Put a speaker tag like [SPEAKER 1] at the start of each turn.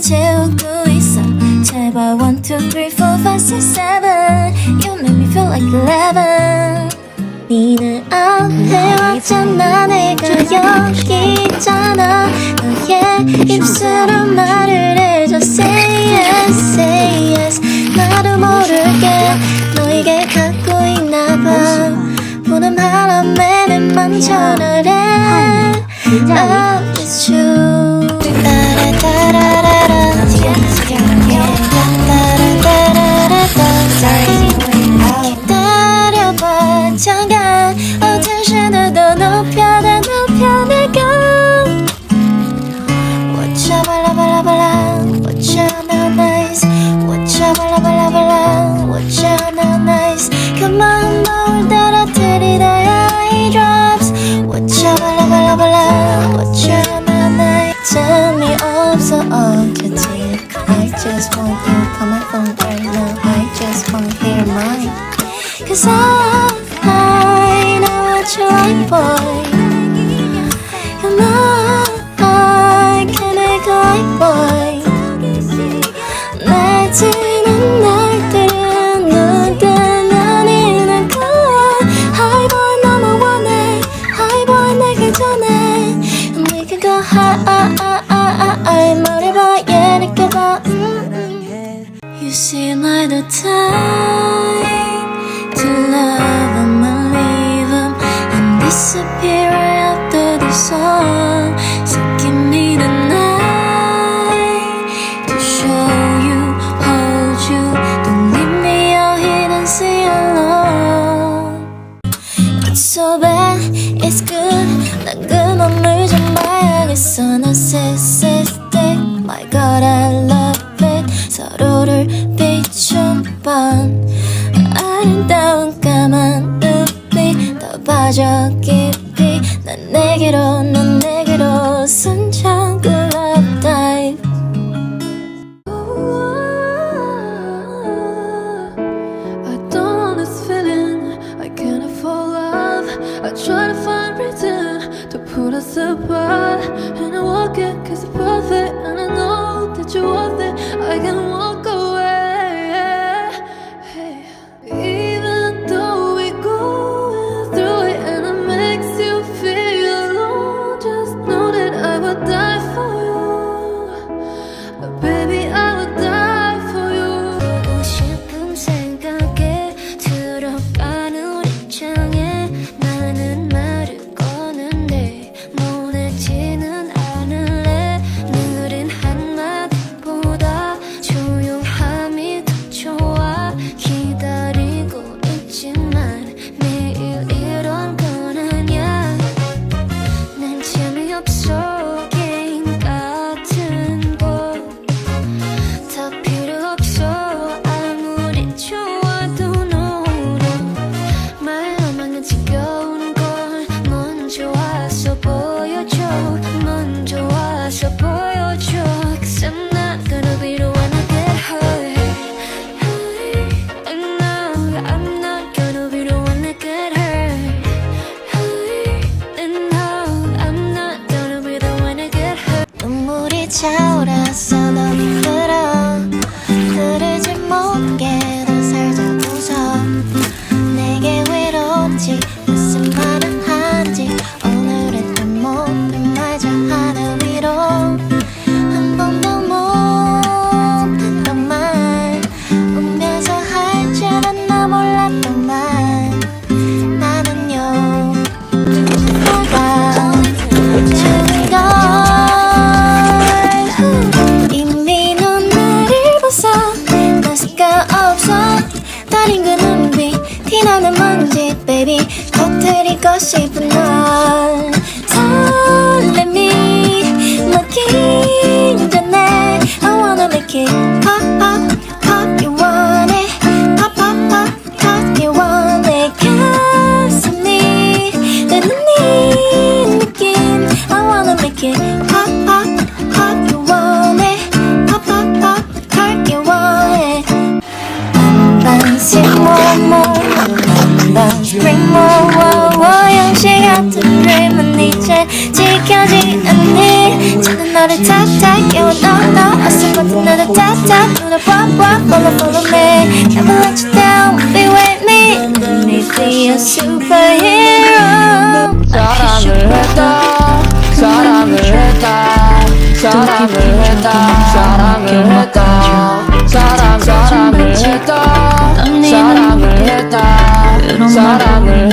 [SPEAKER 1] 채우고 있어. 제발 1, 2, 3, 4, 5, 6, 7 You make me feel like 11 니는 안 해왔잖아. 내가 여기 있잖아. 너의 입술로 말을 해줘. Say yes, say yes. 나도 모르게 너에게 갖고 있나봐. 부는 바람에 내 맘 전화를 해. Oh, it's true. 따라따라라라 기다려봐 잠깐. 텐션을 더 높여내 내가. Watcha 발라발라발라 Watcha now nice. Watcha 발라발라발라 Watcha now nice. Come on 널 떨어뜨리다 eye drops. Watcha 발라발라발라 Watcha now nice. 잠이 없어 어쩌지. I just want you call my phone right now. I just want to hear mine. Cause I know what you like boy. You know I can make a like boy. 날 지는 날들은 눈 뜨면 있는 거야. Hi boy 너무 원해. Hi boy 내게 전해. And we can go high. 말해봐 yeah 느껴봐. You seem like the time to love him and leave him and disappear right after the song. So give me the night to show you, hold you. Don't leave me out here dancing alone. It's so bad, it's good. 난 그 맘을 좀 봐야겠어. 너 snsd. My God, I love it. 서로를 비춘 밤. 아름다운 까만 눈빛 더 빠져 깊이. 난 내게로 넌 내게로 손잡고 love dive. I don't want this feeling. I can't afford love. I try to find reason to put us apart. And I walk it cause it's perfect. And I know that you're worth it. I can walk away. Even though we go through it and it makes you feel alone, just know that I would die for you. Baby, I would die for you. 보고 싶은 생각에 들어가는 우리 창에 나는 말을 거는데 모내지는 않을래. 느린 한마디보다 조용함이 더 좋아. 기다리고 있지만 매일 이런 건 아냐. 난 재미없어 게임 같은 거. 다 필요 없어 아무리 좋아도 no. 말로만은 지겨운 걸 먼저 와서 보여줘. 먼저 와서 보여줘. Cause I'm not gonna be the one to get hurt. And no, I'm not gonna be the one to get hurt. And no, I'm not gonna be the one to get hurt. 눈물이 차오르서 너무 힘들어. 흐르지 못게 더 살짝 웃어. 내게 외롭지 무슨 말을 하지. 오늘은 또 모든 말 저 하늘 위로. 한 번도 못했던 말 울면서 할 줄은 나 몰랐던 말. 나는요 내가 주는 걸. 이미 넌 나를 벗어. 나 색깔 없어. 다른 그 눈빛 티나는 먼지 baby. 터뜨리고 싶은 널. 설렘이 막히기 전에 I wanna make it pop pop pop. You want it pop pop pop pop. You want it 가슴이 내는 느낌. I wanna make it pop pop pop. You want it pop pop pop pop. You want it. 반반씩 more more. Spring more 영시 같은 dream은 이제 지켜지 않니. 저는 너를 탁탁 깨워. No no. Another tap tap, another pop pop, follow me. Never let you down, be with me. Let me be a superhero.
[SPEAKER 2] 사랑을 했다 사랑을 했다 사랑을 했다 사랑을 했다 사랑을 했다 사랑을 했다 사랑을